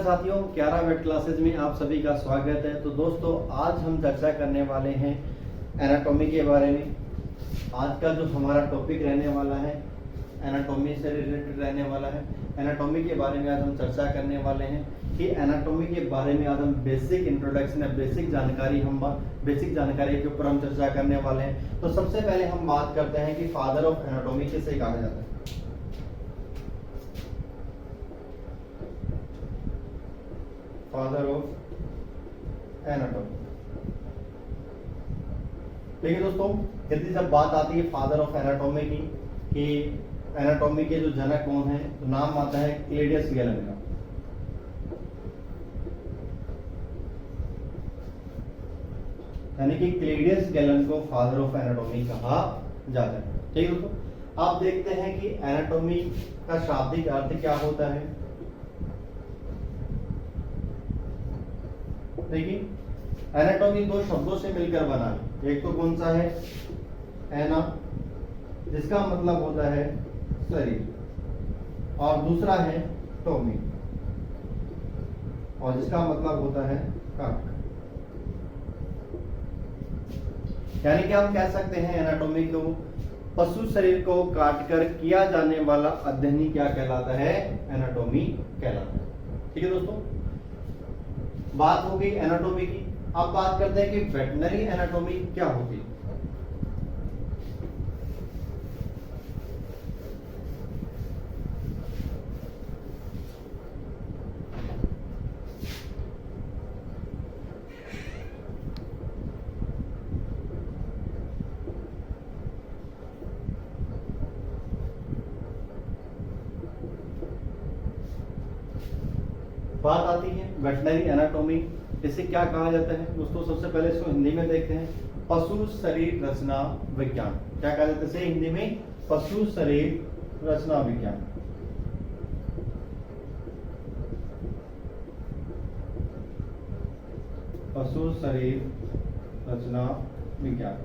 साथियों, 11 wait classes में आप सभी का स्वागत है। तो दोस्तों, आज हम चर्चा करने वाले हैं एनाटॉमी के बारे में। आज का जो हमारा टॉपिक रहने वाला है एनाटॉमी से रिलेटेड रहने वाला है। एनाटॉमी के बारे में आज हम चर्चा करने वाले हैं कि एनाटॉमी के बारे में आज हम बेसिक इंट्रोडक्शन है, बेसिक जानकारी के ऊपर हम चर्चा करने वाले हैं। तो सबसे पहले हम बात करते हैं कि फादर ऑफ एनाटॉमी किसे कहा जाता है। Father of anatomy. देखिए दोस्तों, यदि जब बात आती है फादर ऑफ एनाटॉमी की कि एनाटॉमी के जो जनक कौन है, तो नाम आता है क्लेडियस गैलन का। यानी कि क्लेडियस गैलन को फादर ऑफ एनाटॉमी कहा जाता है। ठीक है दोस्तों, आप देखते हैं कि एनाटॉमी का शाब्दिक अर्थ क्या होता है। देखिए, एनाटॉमी दो शब्दों से मिलकर बना है। एक तो कौन सा है, एना, जिसका मतलब होता है शरीर, और दूसरा है टोमी, और जिसका मतलब होता है काट। यानी कि हम कह सकते हैं एनाटॉमी को पशु शरीर को काटकर किया जाने वाला अध्ययन ही क्या कहलाता है, एनाटॉमी कहलाता है। ठीक है दोस्तों, बात हो गई एनाटॉमी की। अब बात करते हैं कि वेटनरी एनाटॉमी क्या होती है। बात आती है वेटनरी एनाटॉमी, इसे क्या कहा जाता है दोस्तों। सबसे पहले इसको हिंदी में देखते हैं, पशु शरीर रचना विज्ञान। क्या कहा जाता है इसे हिंदी में, पशु शरीर रचना विज्ञान। पशु शरीर रचना विज्ञान।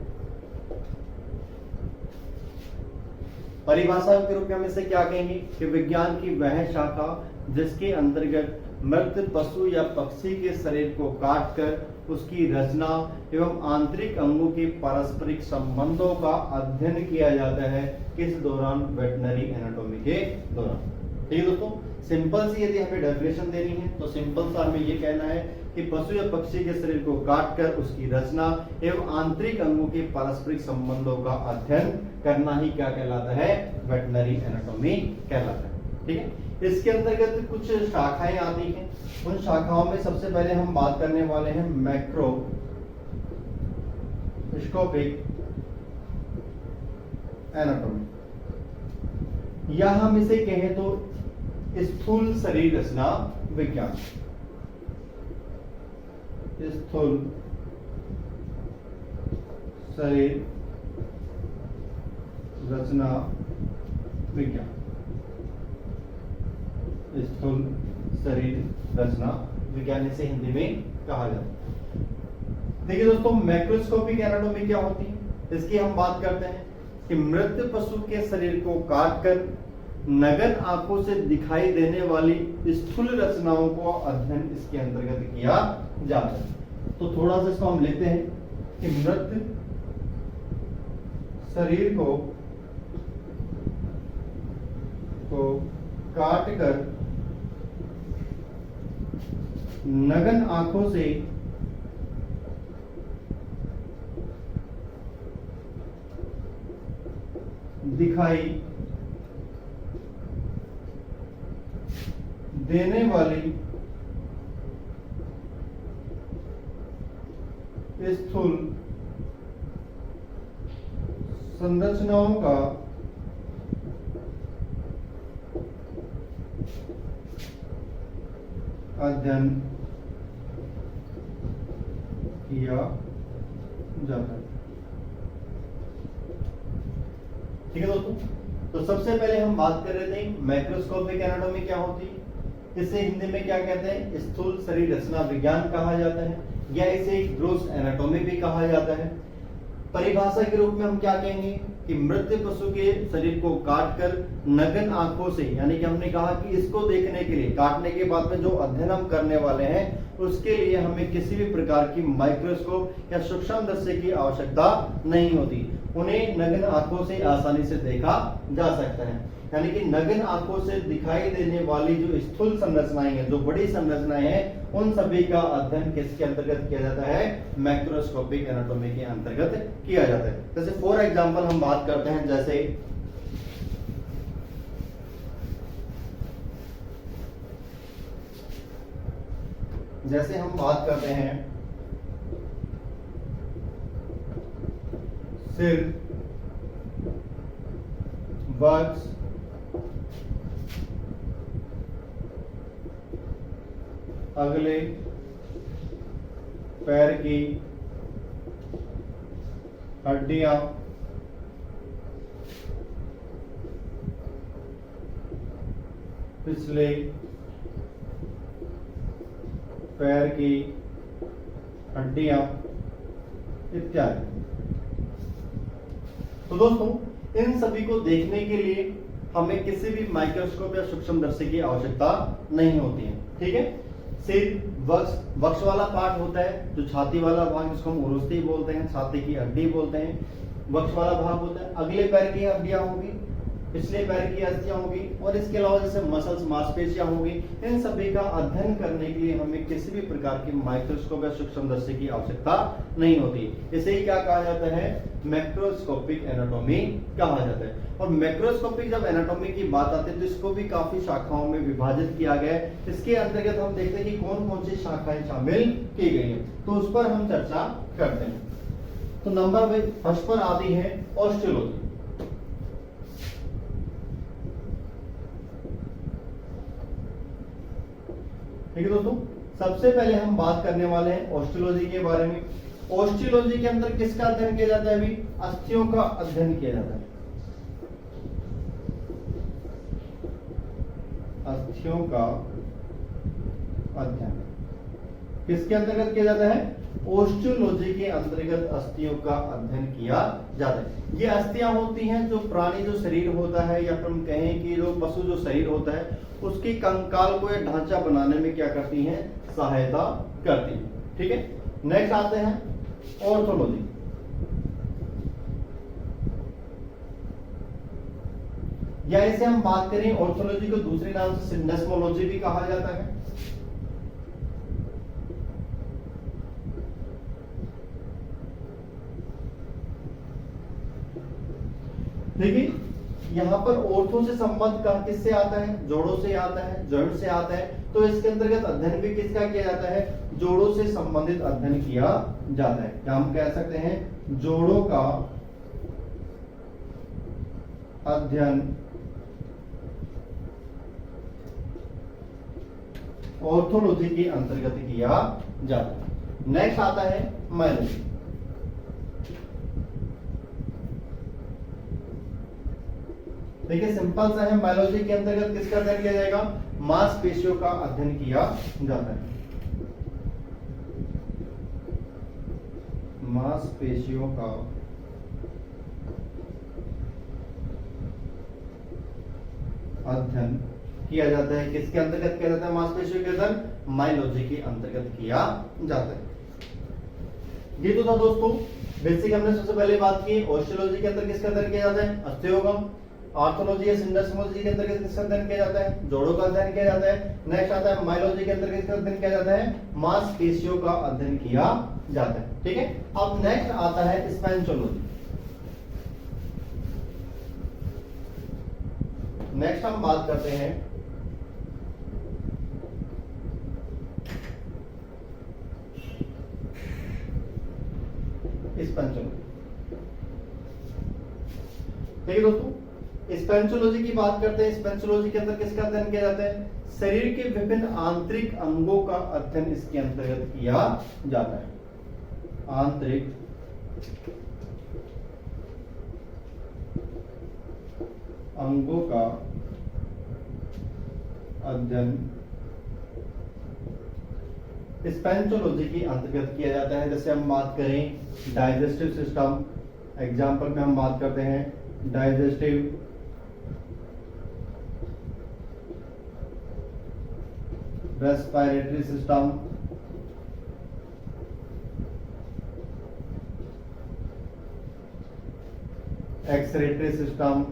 परिभाषा के रूप में हम इसे क्या कहेंगे कि विज्ञान की वह शाखा जिसके अंतर्गत मृत पशु या पक्षी के शरीर को काटकर उसकी रचना एवं आंतरिक अंगों के पारस्परिक संबंधों का अध्ययन किया जाता है। किस दौरान, वेटनरी एनाटॉमी के दौरान। ठीक है दोस्तों, सिंपल सी यदि हमें डेफिनेशन देनी है तो सिंपल सा हमें ये कहना है कि पशु या पक्षी के शरीर को काटकर उसकी रचना एवं आंतरिक अंगों के पारस्परिक संबंधों का अध्ययन करना ही क्या कहलाता है, वेटनरी एनाटॉमी कहलाता है। ठीक है, इसके अंतर्गत कुछ शाखाएं आती हैं। उन शाखाओं में सबसे पहले हम बात करने वाले हैं मैक्रोस्कोपिक एनाटॉमी, या हम इसे कहें तो स्थूल शरीर रचना विज्ञान। स्थूल शरीर रचना विज्ञान। स्थूल शरीर रचना विज्ञान इसे हिंदी में कहा जाता है। देखिए दोस्तों, मैक्रोस्कोपिक एनाटॉमी क्या होती है, इसकी हम बात करते हैं कि मृत पशु के शरीर को काटकर नग्न आंखों से दिखाई देने वाली स्थूल रचनाओं को अध्ययन इसके अंतर्गत किया जाता है। तो थोड़ा सा इसको हम लेते हैं कि मृत शरीर को काटकर नग्न आंखों से दिखाई देने वाली स्थूल संरचनाओं का अध्ययन किया जाता है। ठीक है दोस्तों, तो सबसे पहले हम बात कर रहे थे मैक्रोस्कोपिक एनाटॉमी क्या होती है। इसे हिंदी में क्या कहते हैं, स्थूल शरीर रचना विज्ञान कहा जाता है, या इसे ग्रोस एनाटॉमी भी कहा जाता है। परिभाषा के रूप में हम क्या कहेंगे कि मृत पशु के शरीर को काटकर नग्न आंखों से, यानी कि हमने कहा कि इसको देखने के लिए काटने के बाद में जो अध्ययन हम करने वाले हैं उसके लिए हमें किसी भी प्रकार की माइक्रोस्कोप या सूक्ष्मदर्शी की आवश्यकता नहीं होती। उन्हें नग्न आंखों से आसानी से देखा जा सकता है। यानी कि नग्न आंखों से दिखाई देने वाली जो स्थूल संरचनाएं हैं, जो बड़ी संरचनाएं हैं, उन सभी का अध्ययन किसके अंतर्गत किया जाता है? मैक्रोस्कोपिक एनाटॉमी के अंतर्गत किया जाता है। जैसे फॉर एग्जांपल हम बात करते हैं, जैसे हम बात करते हैं सिर, वक्ष, अगले पैर की हड्डियां, पिछले पैर की हड्डियां इत्यादि। तो दोस्तों, इन सभी को देखने के लिए हमें किसी भी माइक्रोस्कोप या सूक्ष्मदर्शी की आवश्यकता नहीं होती है। ठीक है। सिर, वक्ष वाला पार्ट होता है, जो छाती वाला भाग जिसको हम उरुस्थी बोलते हैं, छाती की हड्डी बोलते हैं, वक्ष वाला भाग होता है। अगले पैर की हड्डियां होगी, पिछले पैर की अस्थियां होगी, और इसके अलावा जैसे मसल्स, मांसपेशियां होगी। इन सभी का अध्ययन करने के लिए हमें किसी भी प्रकार की माइक्रोस्कोप या सूक्ष्मदर्शी की आवश्यकता नहीं होती। इसे ही क्या कहा जाता है? मैक्रोस्कोपिक एनाटॉमी कहा जाता है। और मैक्रोस्कोपिक जब एनाटॉमी की बात आती है तो इसको भी काफी शाखाओं में विभाजित किया गया है। इसके अंतर्गत हम देखते हैं कि कौन कौन सी शाखाएं शामिल की गई हैं, तो उस पर हम चर्चा करते हैं। तो नंबर फर्स्ट पर आती है ऑस्टियोलॉजी। ठीक है दोस्तों, सबसे पहले हम बात करने वाले हैं ऑस्टियोलॉजी के बारे में। ऑस्टियोलॉजी के अंदर किसका अध्ययन किया जाता है? अभी अस्थियों का अध्ययन किया जाता है। अस्थियों का अध्ययन किसके अंतर्गत किया जाता है? ऑस्टियोलॉजी के अंतर्गत अस्थियों का अध्ययन किया जाता है। ये अस्थियां होती हैं जो प्राणी जो शरीर होता है, या फिर हम कहें कि जो पशु जो शरीर होता है उसकी कंकाल को या ढांचा बनाने में क्या करती हैं? सहायता करती हैं। ठीक है। नेक्स्ट आते हैं ऑर्थोलॉजी। या इसे हम बात करें, ऑर्थोलॉजी को दूसरे नाम से सिंडेस्मोलॉजी भी कहा जाता है। देखिए, यहाँ पर ऑर्थो से संबंध का किससे आता है? जोड़ों से आता है, जॉइंट से आता है। तो इसके अंतर्गत अध्ययन भी किसका किया जाता है? जोड़ों से संबंधित अध्ययन किया जाता है। क्या हम कह सकते हैं? जोड़ों का अध्ययन ऑर्थोलॉजी के अंतर्गत किया जाता है। नेक्स्ट आता है मायोलॉजी। देखिए, सिंपल सा है, मायोलॉजी के अंतर्गत किसका अध्ययन किया जाएगा? मांसपेशियों का अध्ययन किया जाता है। मांसपेशियों का अध्ययन किया जाता है। किसके अंतर्गत किया जाता है? मांसपेशियों के अध्ययन मायोलॉजी के अंतर्गत किया जाता है। ये तो था दोस्तों बेसिक, हमने सबसे पहले बात की। ऑस्टियोलॉजी के अंदर किसका अध्ययन किया जाता है? अस्थियों का। ऑर्थोलॉजी या सिंडेस्मोलॉजी के अंतर्गत किसका अध्ययन किया जाता है? जोड़ों का अध्ययन किया जाता है। नेक्स्ट आता है मायोलॉजी के अंतर्गत किसका अध्ययन किया जाता है? मांसपेशियों का अध्ययन किया जाता है। ठीक है। अब नेक्स्ट आता है स्पेंचोलॉजी। नेक्स्ट हम बात करते हैं स्पेंचोलॉजी। ठीक है दोस्तों, स्पेंचोलॉजी की बात करते हैं। स्पेंचोलॉजी के अंदर किसका अध्ययन किया जाता है? शरीर के विभिन्न आंतरिक अंगों का अध्ययन इसके अंतर्गत किया जाता है। आंतरिक अंगों का अध्ययन स्पेंचोलॉजी के अंतर्गत किया जाता है। जैसे हम बात करें डाइजेस्टिव सिस्टम, एग्जाम्पल में हम बात करते हैं digestive, respiratory system, excretory system,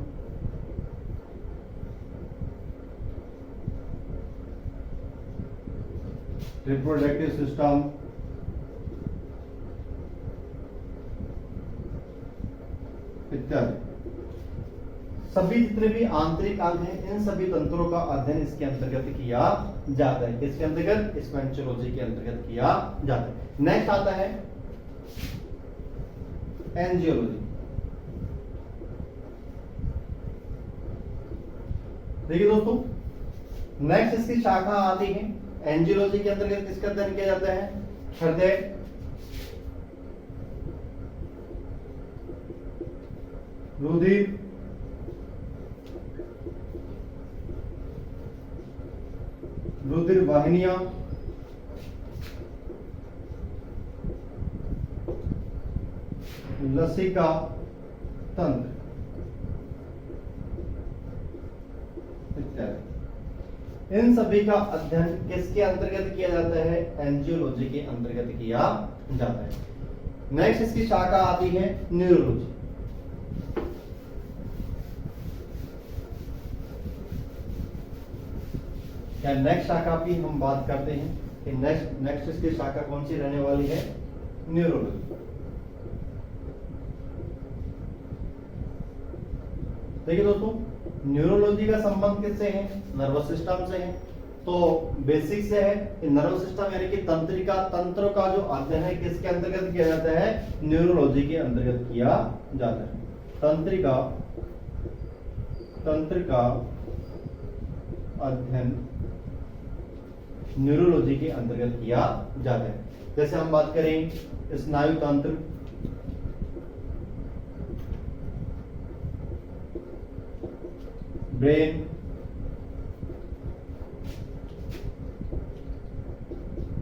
reproductive system, इत्यादि। सभी जितने भी आंतरिक अंग हैं इन सभी तंत्रों का अध्ययन इसके अंतर्गत किया जाता है। किसके अंतर्गत? स्पेंचरोलॉजी के अंतर्गत किया जाता है। नेक्स्ट आता है एंजियोलॉजी। देखिए दोस्तों, नेक्स्ट इसकी शाखा आती है एंजियोलॉजी के अंतर्गत। किसका अध्ययन किया जाता है? हृदय, रुधिर, रुधिर वाहिनियां, लसिका तंत्र इत्यादि। इन सभी का अध्ययन किसके अंतर्गत किया जाता है? एंजियोलॉजी के अंतर्गत किया जाता है। नेक्स्ट इसकी शाखा आती है न्यूरोलॉजी। क्या नेक्स्ट शाखा की हम बात करते हैं कि नेक्स्ट इसकी शाखा कौन सी रहने वाली है? न्यूरोलॉजी। देखिए दोस्तों, न्यूरोलॉजी का संबंध किससे है? नर्वस सिस्टम से है। तो बेसिक से है कि नर्वस सिस्टम यानी कि तंत्रिका, तंत्र का जो अध्ययन है किसके अंतर्गत किया जाता है? न्यूरोलॉजी के अंतर्गत किया जाता है। तंत्रिका, तंत्र का अध्ययन न्यूरोलॉजी के अंतर्गत किया जाता है। जैसे हम बात करें स्नायु तंत्र, ब्रेन,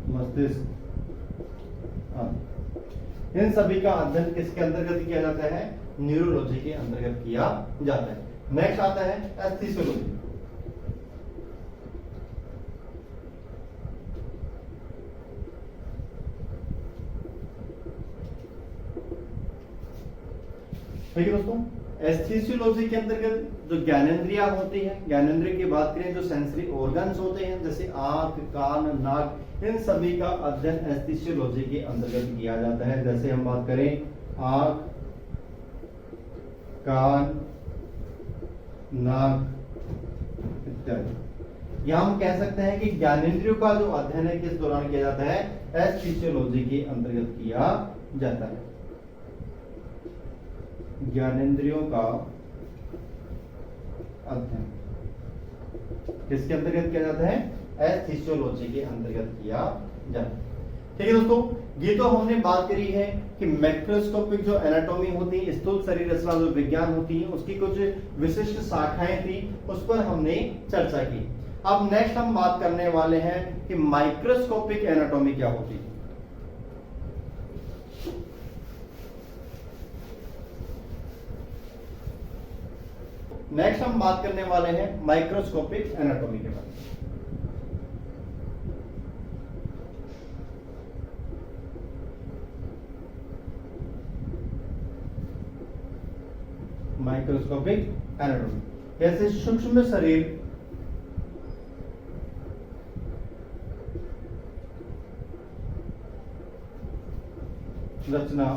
मस्तिष्क, इन सभी का अध्ययन किसके अंतर्गत किया जाता है? न्यूरोलॉजी के अंतर्गत किया जाता है। नेक्स्ट आता है एस्थेसियोलॉजी। देखिए दोस्तों, एस्थेसियोलॉजी के अंतर्गत जो ज्ञानेंद्रियां होती हैं, ज्ञानेंद्रिय की बात करें, जो सेंसरी ऑर्गन्स होते हैं जैसे आंख, कान, नाक, इन सभी का अध्ययन एस्थेसियोलॉजी के अंतर्गत किया जाता है। जैसे हम बात करें आंख, कान, नाक इत्यादि। यह हम कह सकते हैं कि ज्ञानेंद्रियों का जो अध्ययन है किस दौरान किया जाता है? एस्थेसियोलॉजी के अंतर्गत किया जाता है। ज्ञानेंद्रियों का अध्ययन किसके अंतर्गत किया जाता है? एस्थेसियोलॉजी के अंतर्गत किया जाता है। ठीक है दोस्तों, ये तो हमने बात करी है कि मैक्रोस्कोपिक जो एनाटॉमी होती है, स्थूल शरीर रचना जो विज्ञान होती है, उसकी कुछ विशिष्ट शाखाएं थी, उस पर हमने चर्चा की। अब नेक्स्ट हम बात करने वाले हैं कि माइक्रोस्कोपिक एनाटॉमी क्या होती है। नेक्स्ट हम बात करने वाले हैं माइक्रोस्कोपिक एनाटॉमी के बारे में। माइक्रोस्कोपिक एनाटॉमी, जैसे सूक्ष्म शरीर रचना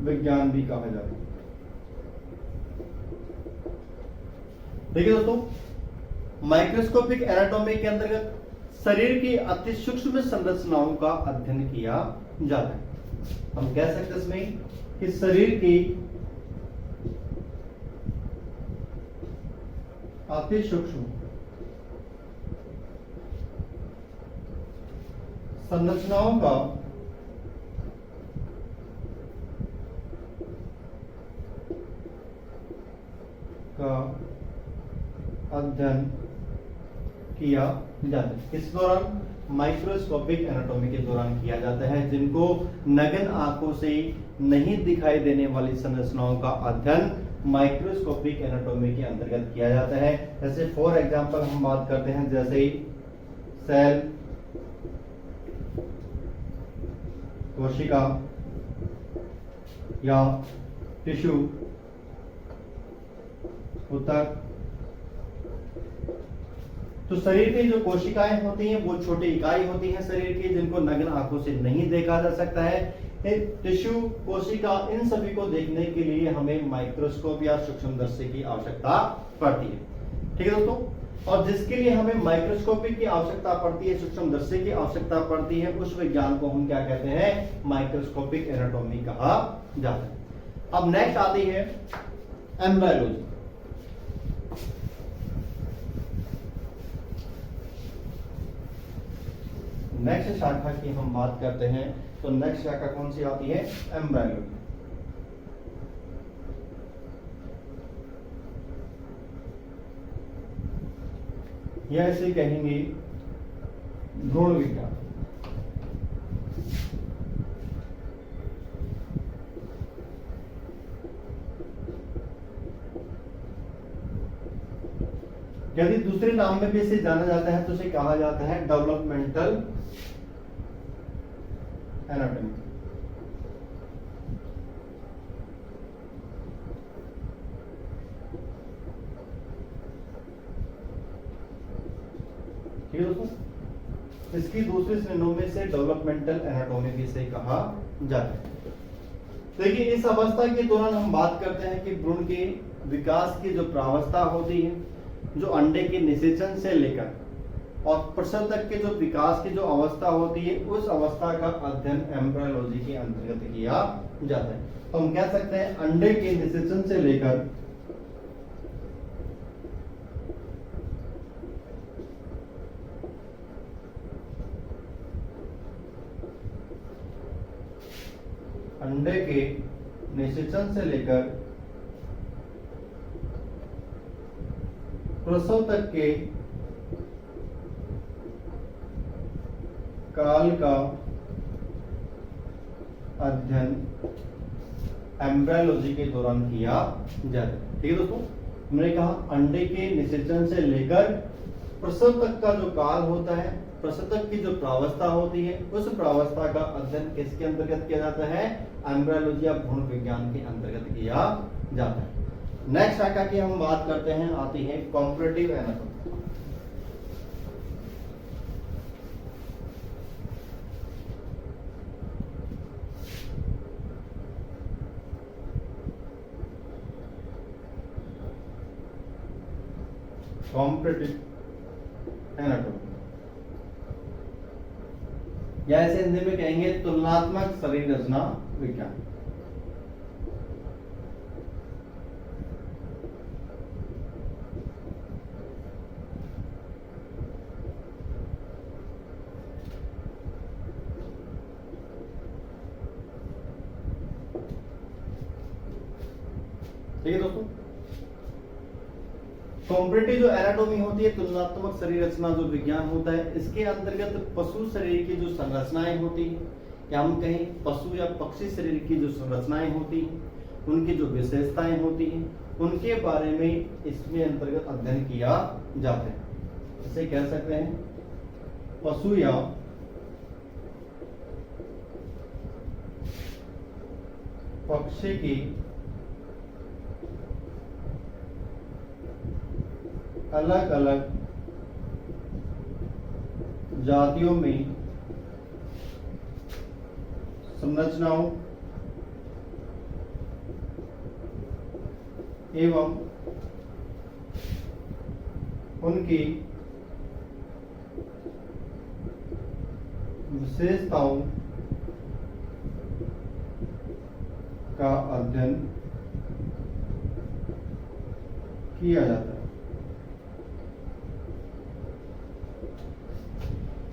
विज्ञान भी कहा जाता है। देखिए दोस्तों, माइक्रोस्कोपिक एनाटॉमी के अंतर्गत शरीर की अति सूक्ष्म संरचनाओं का अध्ययन किया जाता है। हम कह सकते हैं इसमें कि शरीर की अति सूक्ष्म संरचनाओं का अध्ययन किया जाता है। किस दौरान? माइक्रोस्कोपिक एनाटॉमी के दौरान किया जाता है, जिनको नग्न आंखों से नहीं दिखाई देने वाली संरचनाओं का अध्ययन माइक्रोस्कोपिक एनाटॉमी के अंतर्गत किया जाता है। जैसे फॉर एग्जांपल हम बात करते हैं, जैसे ही सेल, कोशिका या टिश्यू, ऊतक। तो शरीर की जो कोशिकाएं होती हैं वो छोटी इकाई होती हैं शरीर की, जिनको नग्न आंखों से नहीं देखा जा सकता है। टिश्यू, कोशिका, इन सभी को देखने के लिए हमें माइक्रोस्कोप या सूक्ष्मदर्शी की आवश्यकता पड़ती है। ठीक है दोस्तों, और जिसके लिए हमें माइक्रोस्कोपिक की आवश्यकता पड़ती है, सूक्ष्मदर्शी की आवश्यकता पड़ती है, उस विज्ञान को हम क्या कहते हैं? माइक्रोस्कोपिक एनाटॉमी कहा जाता है। अब नेक्स्ट आती है एम्ब्रायोलॉजी। नेक्स्ट शाखा की हम बात करते हैं, तो नेक्स्ट शाखा कौन सी आती है? एम्ब्रायोलॉजी। या इसे कहेंगे भ्रूण विज्ञान। यदि दूसरे नाम में भी इसे जाना जाता है तो इसे कहा जाता है डेवलपमेंटल एनाटॉमी। ठीक है दोस्तों, इसकी दूसरी श्रेणियों में से डेवलपमेंटल एनाटॉमी भी इसे कहा जाता है। देखिए, इस अवस्था के दौरान हम बात करते हैं कि भ्रूण के विकास की जो प्रावस्था होती है, जो अंडे के निषेचन से लेकर और प्रसव तक के जो विकास की जो अवस्था होती है, उस अवस्था का अध्ययन एम्ब्रायोलॉजी के अंतर्गत किया जाता है। तो हम कह सकते हैं अंडे के निषेचन से लेकर प्रसव तक के काल का अध्ययन एम्ब्रायोलॉजी के दौरान किया जाता है। ठीक है दोस्तों, हमने कहा अंडे के निषेचन से लेकर प्रसव तक का जो काल होता है, प्रसव तक की जो प्रावस्था होती है, उस प्रावस्था का अध्ययन किसके अंतर्गत किया जाता है? एम्ब्रायोलॉजी या भ्रूण विज्ञान के अंतर्गत किया जाता है। नेक्स्ट शाखा की हम बात करते हैं, आती है कॉम्परेटिव एनाटॉमी। कॉम्परेटिव एनाटॉमी या ऐसे हिंदी में कहेंगे तुलनात्मक शरीर रचना विज्ञान। ठीक है दोस्तों, कॉम्परेटिव जो एनाटॉमी होती है, तुलनात्मक शरीर रचना जो विज्ञान होता है, इसके अंतर्गत पशु शरीर की जो संरचनाएं होती हैं, या हम कहें पशु या पक्षी शरीर की जो संरचनाएं होती हैं, उनकी जो विशेषताएं होती हैं, उनके बारे में इसमें अंतर्गत अध्ययन किया जाता है। इसे कह सकते हैं पशु या पक्षी की अलग अलग जातियों में संरचनाओं एवं उनकी विशेषताओं का अध्ययन किया जाता है।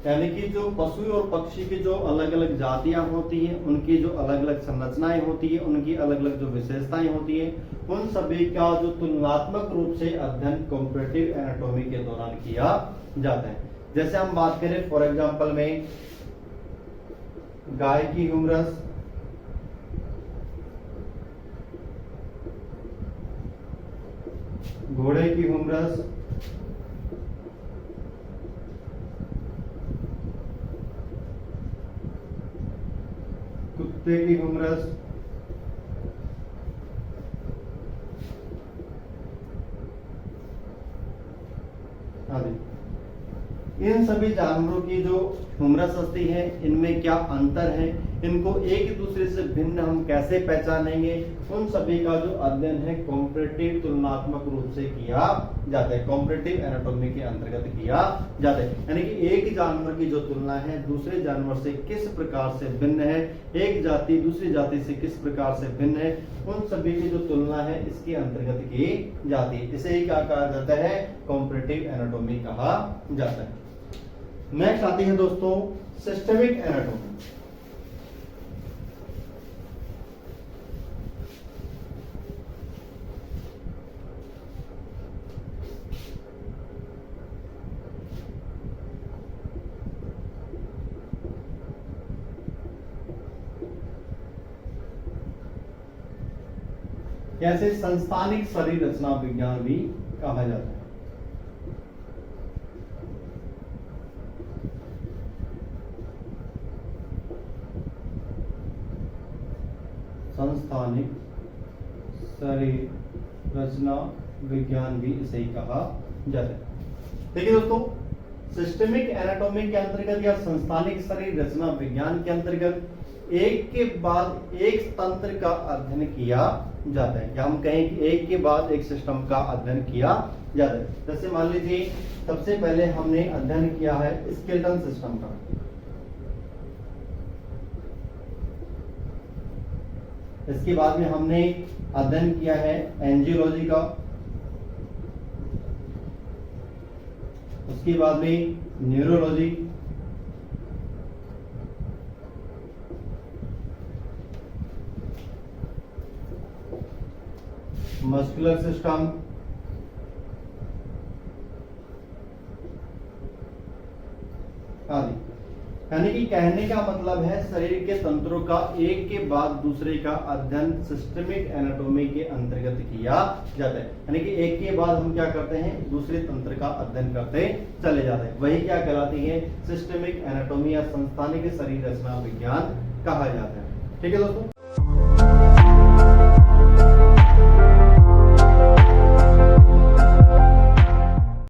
यानी कि जो पशु और पक्षी की जो अलग अलग जातियां होती हैं, उनकी जो अलग अलग संरचनाएं होती है, उनकी अलग अलग जो विशेषताएं होती है, उन सभी का जो तुलनात्मक रूप से अध्ययन कॉम्परेटिव एनाटॉमी के दौरान किया जाता है। जैसे हम बात करें फॉर एग्जांपल में गाय की ह्यूमरस, घोड़े की हुमरस, कुत्ते की हुमरस, आदि। इन सभी जानवरों की जो हुमरस होती है, इनमें क्या अंतर है, इनको एक दूसरे से भिन्न हम कैसे पहचानेंगे, उन सभी का जो अध्ययन है कॉम्परेटिव तुलनात्मक रूप से किया जाता है, कॉम्परेटिव एनाटॉमी के अंतर्गत किया जाता है। यानी कि एक जानवर की जो तुलना है दूसरे जानवर से किस प्रकार से भिन्न है, एक जाति दूसरी जाति से किस प्रकार से भिन्न है, उन सभी की जो तुलना है इसके अंतर्गत की जाती है। इसे ही क्या कहा जाता है, कॉम्परेटिव एनाटॉमी कहा जाता है। नेक्स्ट आती है दोस्तों सिस्टेमिक एनाटॉमी। कैसे संस्थानिक शरीर रचना विज्ञान भी कहा जाता है। संस्थानिक शरीर रचना विज्ञान भी इसे ही कहा जाता है। देखिए दोस्तों, सिस्टेमिक एनाटॉमी के अंतर्गत या संस्थानिक शरीर रचना विज्ञान के अंतर्गत एक के बाद एक तंत्र का अध्ययन किया जाता है, या हम कहें कि एक के बाद एक सिस्टम का अध्ययन किया जाता है। जैसे मान लीजिए सबसे पहले हमने अध्ययन किया है स्केलेटन सिस्टम का, इसके बाद में हमने अध्ययन किया है एंजियोलॉजी का, उसके बाद में न्यूरोलॉजी, मस्कुलर सिस्टम, आदि। यानी कि कहने का मतलब है शरीर के तंत्रों का एक के बाद दूसरे का अध्ययन सिस्टेमिक एनाटॉमी के अंतर्गत किया जाता है। यानी कि एक के बाद हम क्या करते हैं, दूसरे तंत्र का अध्ययन करते चले जाते हैं, वही क्या कहलाती है, सिस्टेमिक एनाटॉमी या संस्थानिक शरीर रचना विज्ञान कहा जाता है। ठीक है दोस्तों।